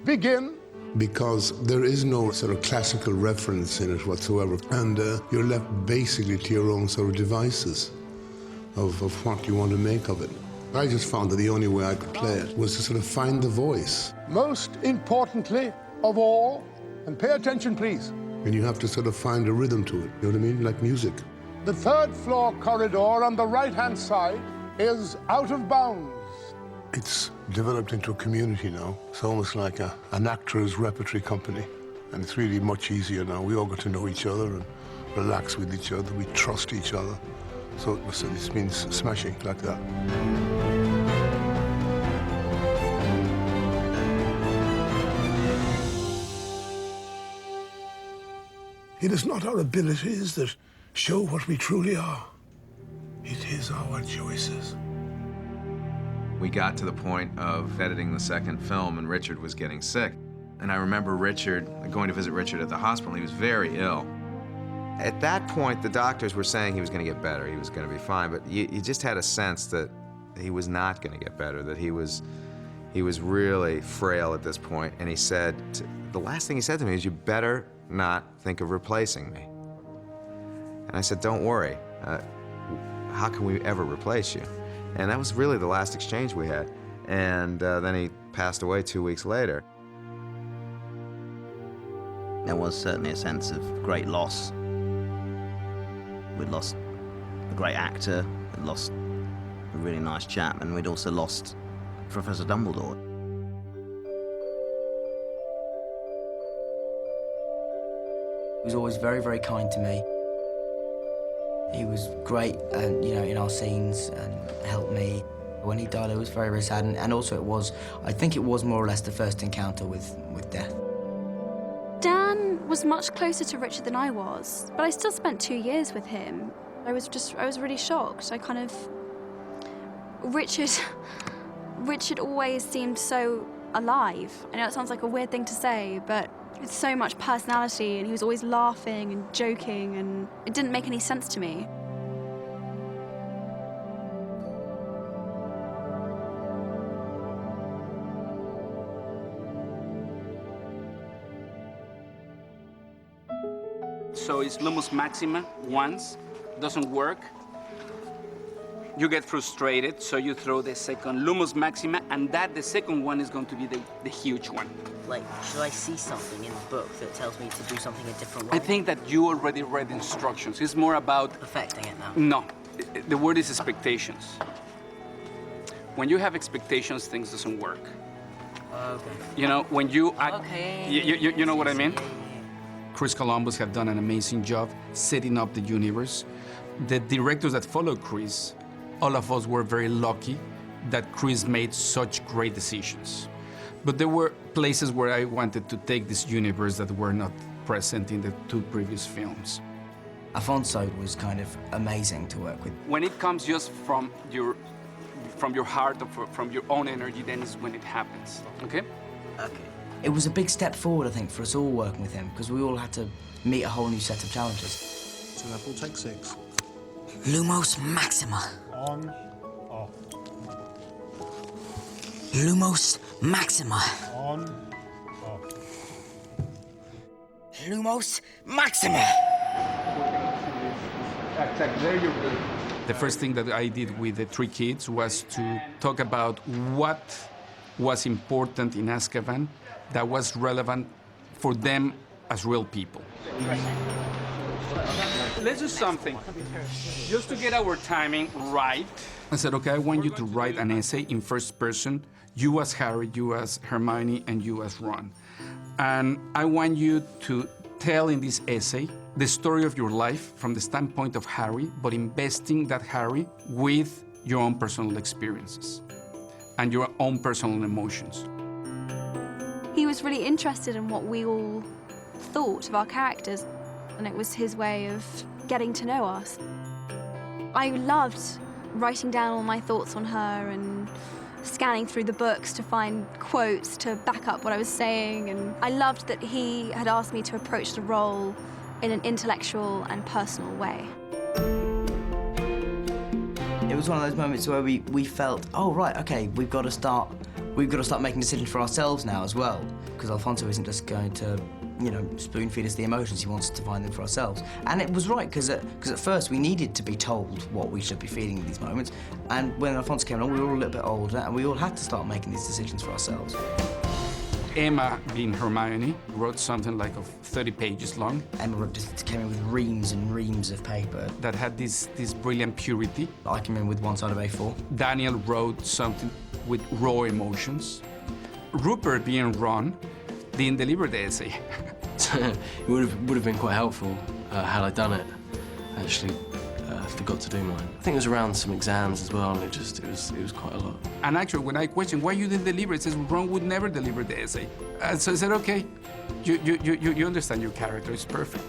begin? Because there is no sort of classical reference in it whatsoever, and you're left basically to your own sort of devices of what you want to make of it. I just found that the only way I could play it was to sort of find the voice. Most importantly of all, and pay attention, please. And you have to sort of find a rhythm to it, you know what I mean? Like music. The third floor corridor on the right-hand side is out of bounds. It's developed into a community now. It's almost like an actor's repertory company. And it's really much easier now. We all get to know each other and relax with each other. We trust each other. So it's been smashing like that. It is not our abilities that show what we truly are. It is our choices. We got to the point of editing the second film, and Richard was getting sick. And I remember going to visit Richard at the hospital. He was very ill. At that point, the doctors were saying he was going to get better, he was going to be fine, but you just had a sense that he was not going to get better, that he was really frail at this point. And he said, the last thing he said to me is, "You better not think of replacing me." And I said, "Don't worry. How can we ever replace you?" And that was really the last exchange we had. And then he passed away 2 weeks later. There was certainly a sense of great loss. We'd lost a great actor, we'd lost a really nice chap, and we'd also lost Professor Dumbledore. He was always very, very kind to me. He was great, you know, in our scenes and helped me. When he died, it was very, very sad, and also I think it was more or less the first encounter with death. Dan was much closer to Richard than I was, but I still spent 2 years with him. I was really shocked. Richard always seemed so alive. I know it sounds like a weird thing to say, but with so much personality, and he was always laughing and joking, and it didn't make any sense to me. So it's Lumos Maxima once, doesn't work. You get frustrated, so you throw the second Lumos Maxima, and the second one is going to be the huge one. Like, should I see something in the book that tells me to do something a different way? I think that you already read instructions. It's more about... Perfecting it now. No, the word is expectations. When you have expectations, things doesn't work. Okay. You know, when you act... Okay. You know what I mean? Yeah. Chris Columbus had done an amazing job setting up the universe. The directors that followed Chris, all of us were very lucky that Chris made such great decisions. But there were places where I wanted to take this universe that were not present in the 2 previous films. Alfonso was kind of amazing to work with. When it comes just from your heart or from your own energy, then is when it happens, okay? Okay. It was a big step forward, I think, for us all working with him, because we all had to meet a whole new set of challenges. So that will take 6. Lumos Maxima. On, off. Lumos Maxima. On, off. Lumos Maxima. The first thing that I did with the 3 kids was to talk about what was important in Azkaban that was relevant for them as real people. Let's do something, just to get our timing right. I said, okay, I want you to write an essay in first person, you as Harry, you as Hermione, and you as Ron. And I want you to tell in this essay the story of your life from the standpoint of Harry, but investing that Harry with your own personal experiences and your own personal emotions. He was really interested in what we all thought of our characters, and it was his way of getting to know us. I loved writing down all my thoughts on her and scanning through the books to find quotes to back up what I was saying, and I loved that he had asked me to approach the role in an intellectual and personal way. It was one of those moments where we felt, oh, right, okay, we've got to start we've got to start making decisions for ourselves now as well, because Alfonso isn't just going to, you know, spoon-feed us the emotions. He wants us to find them for ourselves. And it was right, because at first we needed to be told what we should be feeling in these moments. And when Alfonso came along, we were all a little bit older, and we all had to start making these decisions for ourselves. Emma, being Hermione, wrote something like 30 pages long. Emma just came in with reams and reams of paper. That had this brilliant purity. I came in with one side of A4. Daniel wrote something with raw emotions. Rupert, being Ron, didn't deliver the essay. It would have been quite helpful had I done it. I actually forgot to do mine. I think it was around some exams as well, and it was quite a lot. And actually, when I questioned why you didn't deliver it, says Ron would never deliver the essay. So I said, okay, you understand your character, it's perfect.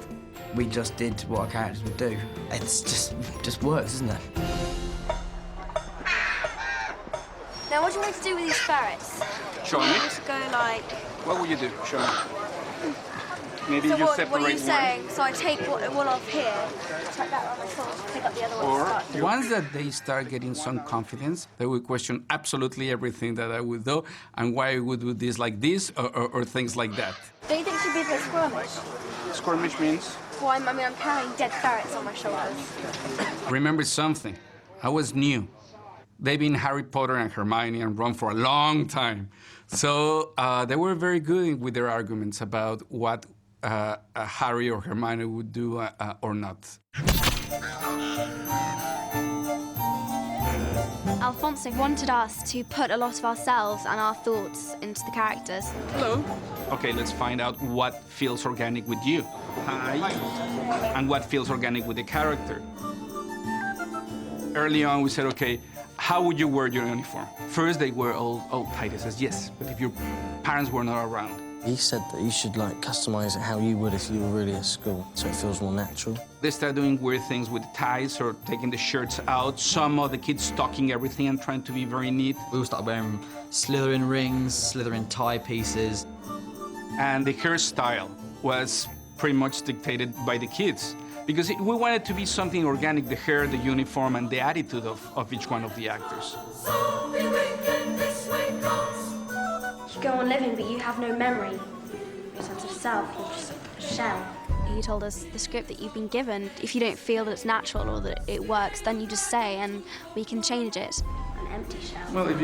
We just did what our characters would do. It's just works, isn't it? Now, what do you want to do with these ferrets? Show me. Just go like... What would you do? Show me. Maybe So you what separate are you one. saying? So I take one off here, take that on my foot, pick up the other one. Or- and start. Once that they start getting some confidence, they will question absolutely everything that I would do and why I would do this like this or things like that. Don't you think it should be a bit skirmish? Skirmish means? Well, I'm carrying dead ferrets on my shoulders. Remember something, I was new. They've been Harry Potter and Hermione and Ron for a long time. So they were very good with their arguments about what Harry or Hermione would do or not. Alfonso wanted us to put a lot of ourselves and our thoughts into the characters. Hello. Okay, let's find out what feels organic with you. Hi. And what feels organic with the character. Early on, we said, okay, how would you wear your uniform? First, they were all tight. I says, yes, but if your parents were not around. He said that you should customize it how you would if you were really at school, so it feels more natural. They start doing weird things with ties or taking the shirts out. Some of the kids stocking everything and trying to be very neat. We all started wearing Slytherin rings, Slytherin tie pieces. And the hairstyle was pretty much dictated by the kids. Because we wanted to be something organic, the hair, the uniform, and the attitude of each one of the actors. You go on living, but you have no memory. Your sense of self, you're just a shell. He told us the script that you've been given, if you don't feel that it's natural or that it works, then you just say, and we can change it. An empty shell. Well, if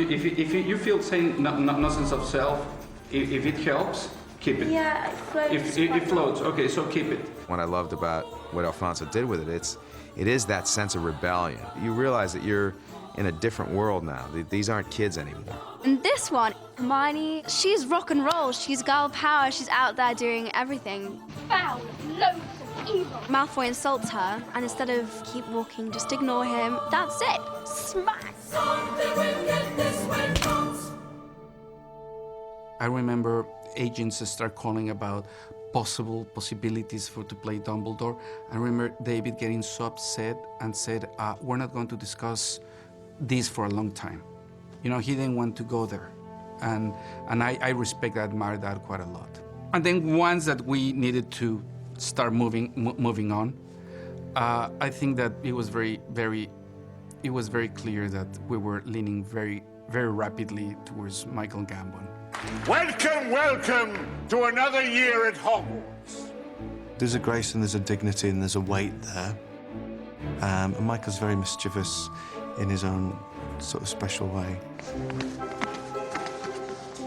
you feel saying no sense of self, if it helps, keep it. Yeah, it floats. If it floats, okay, so keep it. What I loved about what Alfonso did with it is that sense of rebellion. You realize that you're in a different world now. These aren't kids anymore. And this one, Hermione, she's rock and roll. She's girl power. She's out there doing everything. Foul, loathsome, evil. Malfoy insults her, and instead of keep walking, just ignore him. That's it. Smack. I remember agents start calling about possibilities to play Dumbledore. I remember David getting so upset and said, we're not going to discuss this for a long time. You know, he didn't want to go there. And I respect and admire that quite a lot. And then once that we needed to start moving on, I think that it was very clear that we were leaning very, very rapidly towards Michael Gambon. Welcome, welcome to another year at Hogwarts. There's a grace and there's a dignity and there's a weight there. And Michael's very mischievous in his own sort of special way.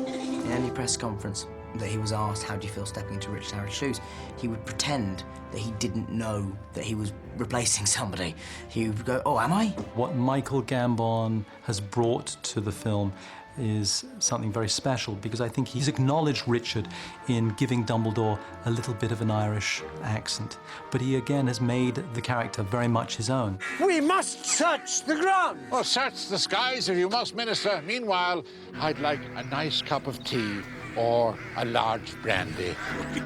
In any press conference that he was asked, how do you feel stepping into Richard Harris' shoes, he would pretend that he didn't know that he was replacing somebody. He would go, oh, am I? What Michael Gambon has brought to the film is something very special, because I think he's acknowledged Richard in giving Dumbledore a little bit of an Irish accent. But he again has made the character very much his own. We must search the ground. Well, search the skies if you must, Minister. Meanwhile, I'd like a nice cup of tea or a large brandy.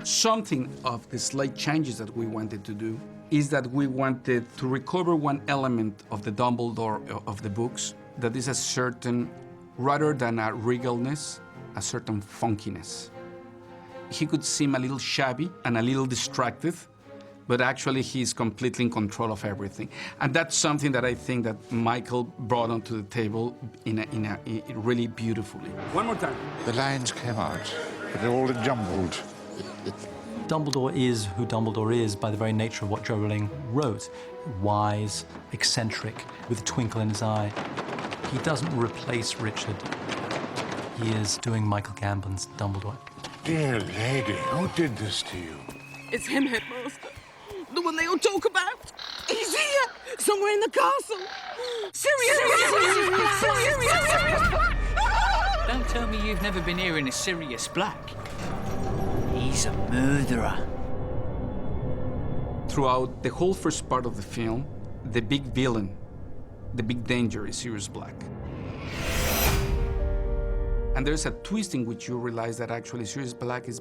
Something of the slight changes that we wanted to do is that we wanted to recover one element of the Dumbledore of the books, that is a certain, rather than a regalness, a certain funkiness. He could seem a little shabby and a little distracted, but actually he's completely in control of everything. And that's something that I think that Michael brought onto the table really beautifully. One more time. The lines came out, but they're all jumbled. Dumbledore is who Dumbledore is by the very nature of what Joe Rowling wrote. Wise, eccentric, with a twinkle in his eye. He doesn't replace Richard. He is doing Michael Gambon's Dumbledore. Dear lady, who did this to you? It's him, Headmaster. The one they all talk about. He's here, somewhere in the castle. Sirius! Don't tell me you've never been hearing of Sirius Black. He's a murderer. Throughout the whole first part of the film, the big villain, the big danger is Sirius Black. And there's a twist in which you realize that actually Sirius Black is